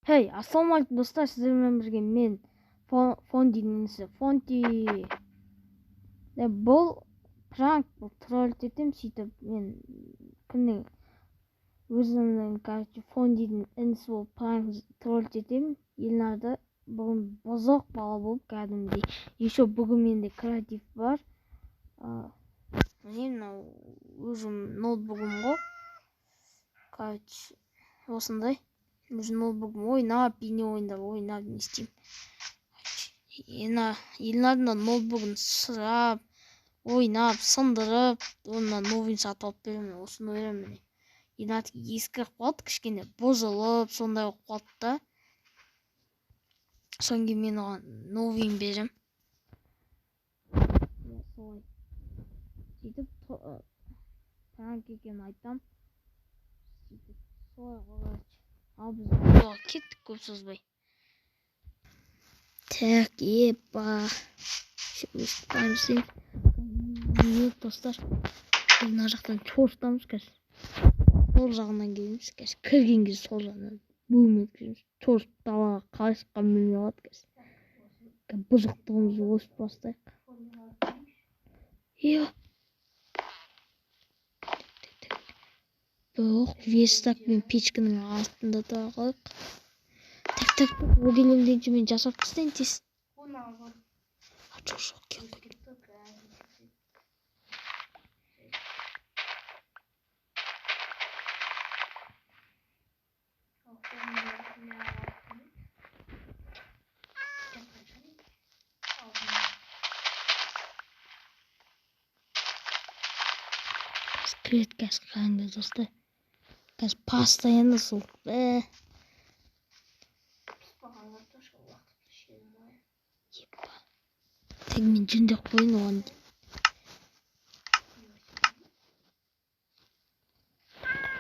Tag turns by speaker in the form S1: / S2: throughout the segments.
S1: Hey, ассалаумағалейкум достар, сіздермен бірге мен Фондидің інісі Фонти. Бұл пранк, бұл тролль етем, сөйтіп мен күннің өзімнің Фондидің інісі болып пранк тролль етем. Елнарды бүгін бозоқ бала болып кәдімгідей. Еще бүгін менде креатив бар. Міне мынау өзім ноутбугым ғой. Короче, осындай. Өзім ноутбугым ойнап, бейне ойындар ойнап не істеймін. Елнардың ноутбугын сұрап, ойнап, сындырып, онdan новыйын сатып алып беремін. Осыны өремін. Елнардікі ескіріп қалды, кішкене бұзылып, сондай болып қалды да. Содан кейін мен оған новыйын беремін. Сөйтіп пранк екенін айтам. Сөйтіп солай ғой. Ал біз оған кеттік көп созбай. Так, епа. Нет, достар. Мына жақтан чорстамыз қазір. Сол жағынан келеміз қазір. Кірген кезде сол жағынан бөм еткіземіз. Чорт далаға қалай шыққан білмей қалады қазір. Бұзықтығымызды өсіп бастайық. Иә. Жоқ, вестак мен печкінің астында тұра қалайық. Так, о келемден мен жасап тастайын тез. Жоқ, кел қой. Кірет қазір қаңды достар. Қазір постоянно сол. Тек мен жүндек қойын оған.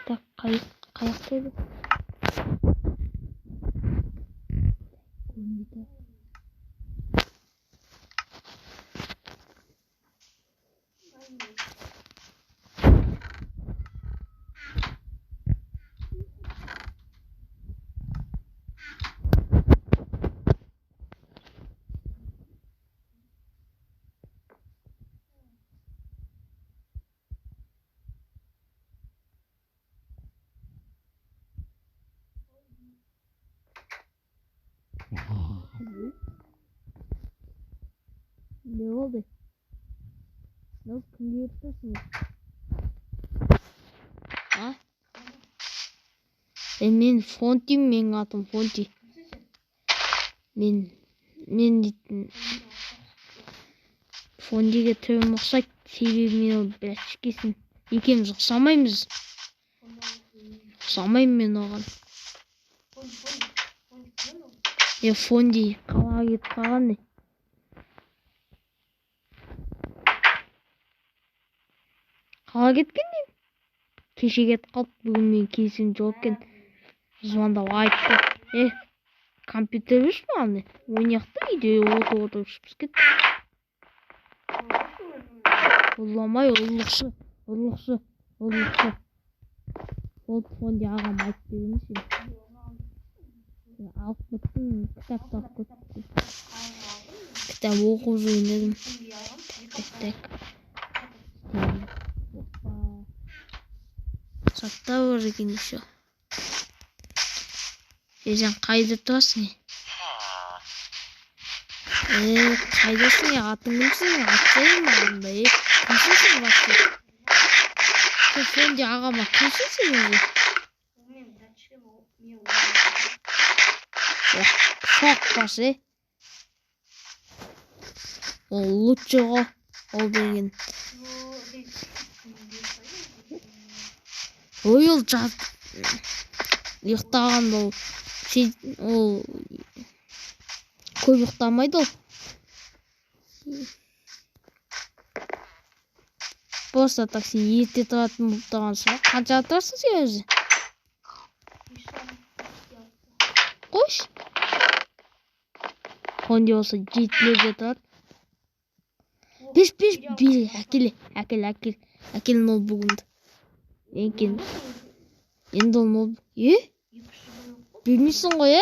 S1: Так, қаяқта еді? Ne oldu? Nasıl kılıyorsun? Ha? Мен Фонти, менің атым Фонти. Мен дейтін Фондиге түрім ұқсайды, себебі мен ол біраз ішкесін. Екеміз ұқсамаймыз. Ұқсамаймын мен оған. Фонди қалаға кетіп қалған не? Қалаға кеткен деймін. Кеше кетіп қалып, бүгін мен келсем жоқ екен. Звондап айтты. Компьютер өш маған не? Ойнаяқты үйде отырып ішіп кет. Ұлламай, ұллықшы. Ол Фонди ағам айтып береміз. Алып кеттім, кітапты алып кеттім. Кітап оқып жүрген едім. Так. Сатта бар екен еще. Сен қайда тұрасың? Қайдасың? Атың кімсің? Атсайын маған ба? Кімсің басты? Сен Фонди ағама кімсің өзі? Шоқ басы. Ол лучше ғой. Ол деген. Ой, ол жат. Ұйықтаған ол. Ол көп ұйықтамайды ол. Просто такси ерте тұратын болып тұрған шығар. Қанша тұрасың сен өзі? Қош. Фонди болса жетілерде тұрады. Беш, әкел ноутбугымды. Енді ол ноутбук. Bilmişsin ғой,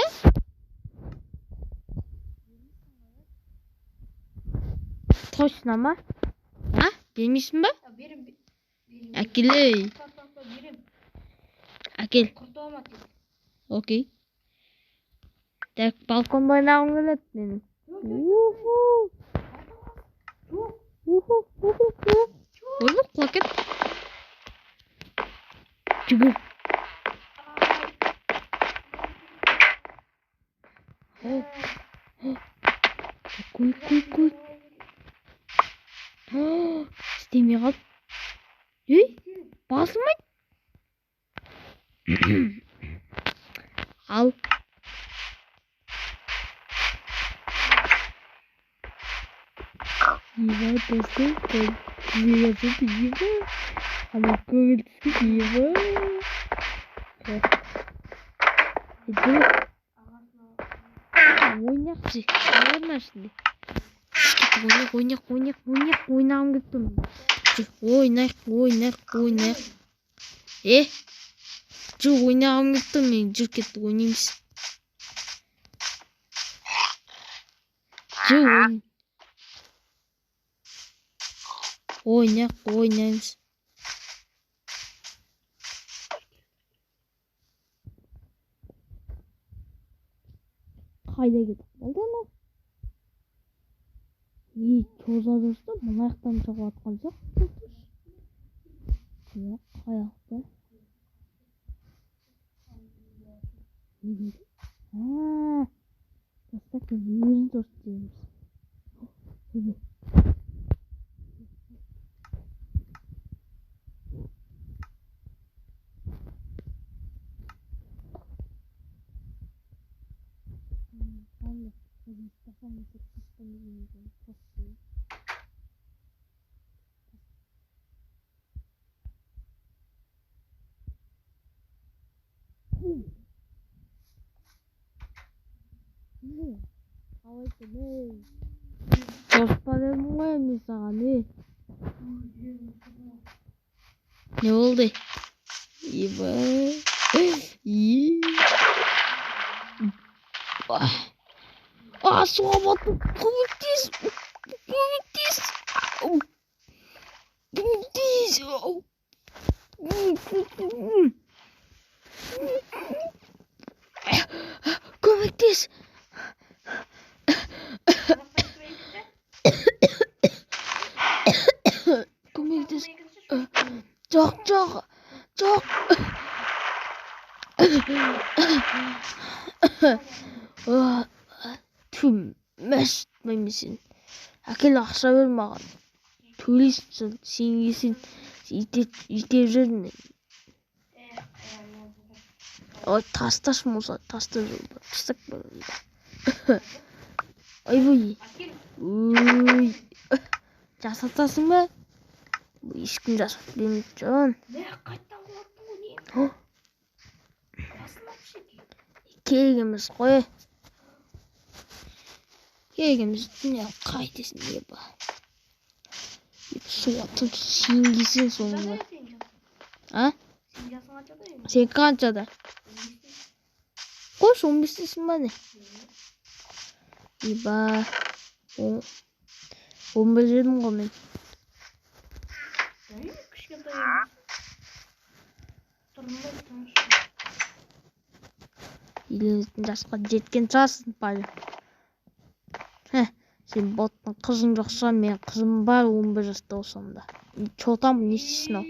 S1: Точно ма? Bilmişsin ба?
S2: Берем.
S1: Әкел ей.
S2: Берем.
S1: Әкел.
S2: Құртауыма тек.
S1: Окей. Так, балконда ойнағым келеді менің. Ойбай, құлап кет. Жүгір. Көй. İstemiyor kalp. Basmayın. Al. İyi dostum. Güzel yapıp iyi var. Ama kıvırtısı iyi var. Dur. Oynakçı. Oynama şimdi. Oynağım gittim. Oynak. Dur oynağım gittim ben. Dur git oynayayım. Dur oynayayım. Hayda gidip oldu mu? İyi çoğuza dostum. Bana ayaktan çok atkalacak. Yok ayakta. Ne dedi? Dostak da yüzün dostuymuş. Evet. Dostlarım var mı sana ne? Ne oldu? İyi bak. İyi. Suğa battım. Komiktiz. Komiktiz. Çok. Tüm mesutmaymışsın. Akıl aksa ver mağan. Töyleysin, sen yesin. İtep жүрдің. Ой, тасташ болса, тастап жолда. Тастап болда. Ойбай. Ой. Жасатасың ба? Ешкім жасап бермейді жан.
S2: Қайттан құлаттың ғой не?
S1: Келгіміз қой. Келгіміз дүние қайтесін не ба. Su atıp singisin sonunda. Ha? Sen kaçada? Koş 15'tesin bana. İyi ba. 15 dedim ғой мен. Еліңіздің жасқа жеткен шығарсың бәлем. Sen bottun kızın yoksa ben kızım var 11 yaşta olsam da. Çoğutam ne işsin o?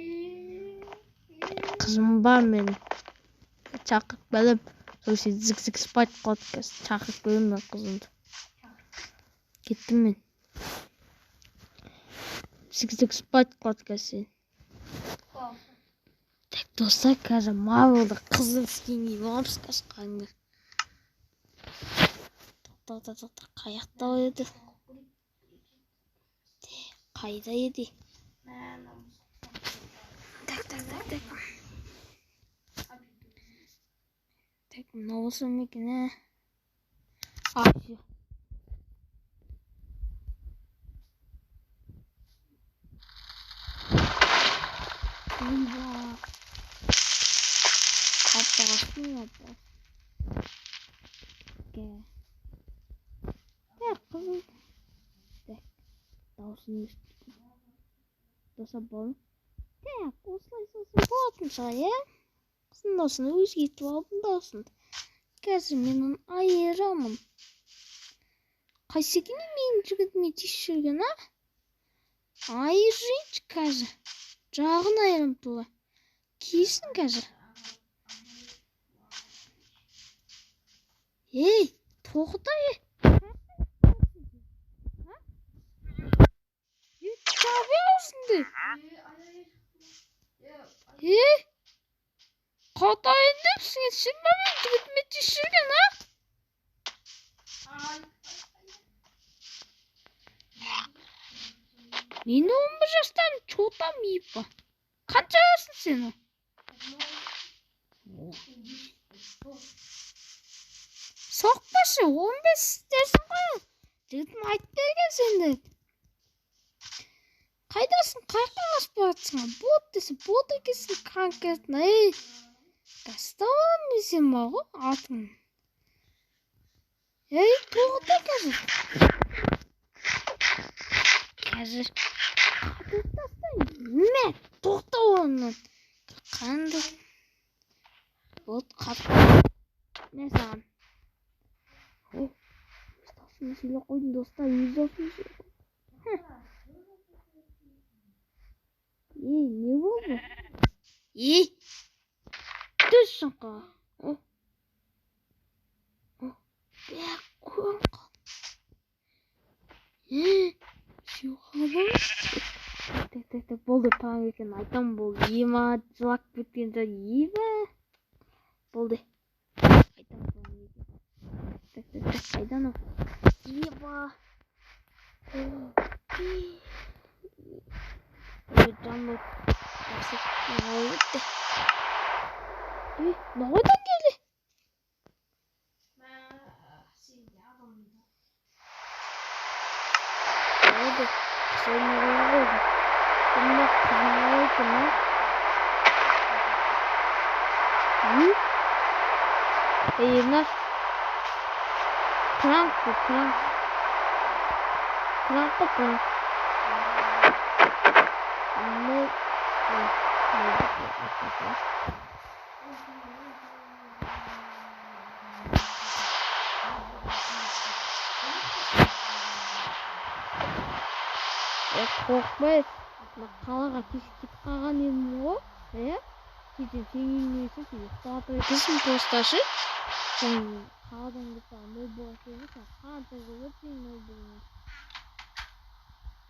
S1: Kızım var benim. Çakık benim. Sonra zık spayt podcast. Çakık benim ben kızımdı. Gittim ben. Zık spayt podcast. Tek dostlar karşı Marvel'da kızın skin gibi olmuş kaşkanlı. Kayakta oynadı. Kayda yedi. Tak. Tak ne olsun ki ne? Ağaçı. Eyvah. Hatta Ya kızım. Dağısını üstü. Dosa bol. Ya oslaysa boğatın saya. Kızın dağısını özgeytip aldım dağısın. Қазір мен оны айырамын. Қайсекене менің жігітіме тиісіп жүрген, а? Айырайыншы қазір. Жағын айырым тула. Кейсін қазір. Ей, тоқта ей. Tabii aslında. Katayın hepsini silmem gitme düşürgen ha. Meni 11 yaştan çoğutan yiyip var. Kaç yaşsın sen o? Sokbaşı 15 dersin koyun. Dedim ayıp derken sen de. Kaydasın kayka aspatsın. Bot desin. Bot ekesin kankasın. Ey. Kastavan mısın bak o atın. Ey toğda kazır. Kazır. Kadırtasın. Ne? Toğda onun. Kandı. Bot katı. Ne zaman? Stafını şöyle koydum dostlar. 160. İyi, ne oldu? İyi. Düz şaka. Ya kork. Şu hava. Tek boldu pangekin aytam boldu. Yema жылап кеткен жай ебе. Болды. Aytam pangekin. Tek aydan o. Еба. Canlı nasıl oldu? Nereden geldi? Oldu. Sonra oldu. Bunlar kızım ne? Hayırlar. Prank bu prank. Prank da prank. Korkmay. Қалаға кетіп қалған едім ғой. Сөйтіп сенің несі ұйықтатып етесің посташы. Қаладан кетіп нөл болатын еді. Қанша жыл өтті нөл болған.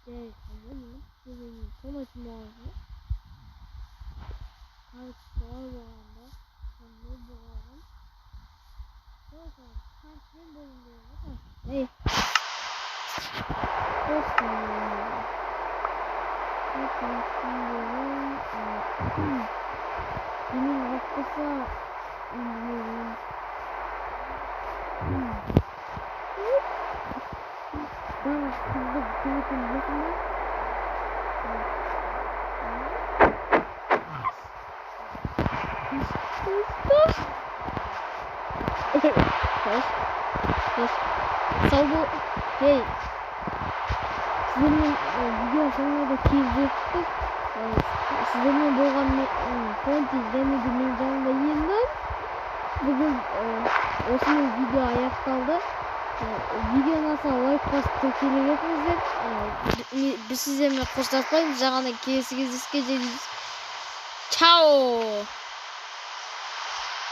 S1: Жай қандай томайтын болған. Қалып солай болғанда нөл болған. Қанша болған болған. Ей. Benim hakkısa ben kızı büyütüm bakımda Sağ bu hey sizin video sonunda da keyifli sizlerle болған Конти және де мен жанымда Елнар. Бүгін осымен видео аяқталды. Видео ұнаса лайк басып тіркеле кетіңіздер. Біз сіздермен қоштаспаймыз. Жаңадан келесі кездескенше. Чао!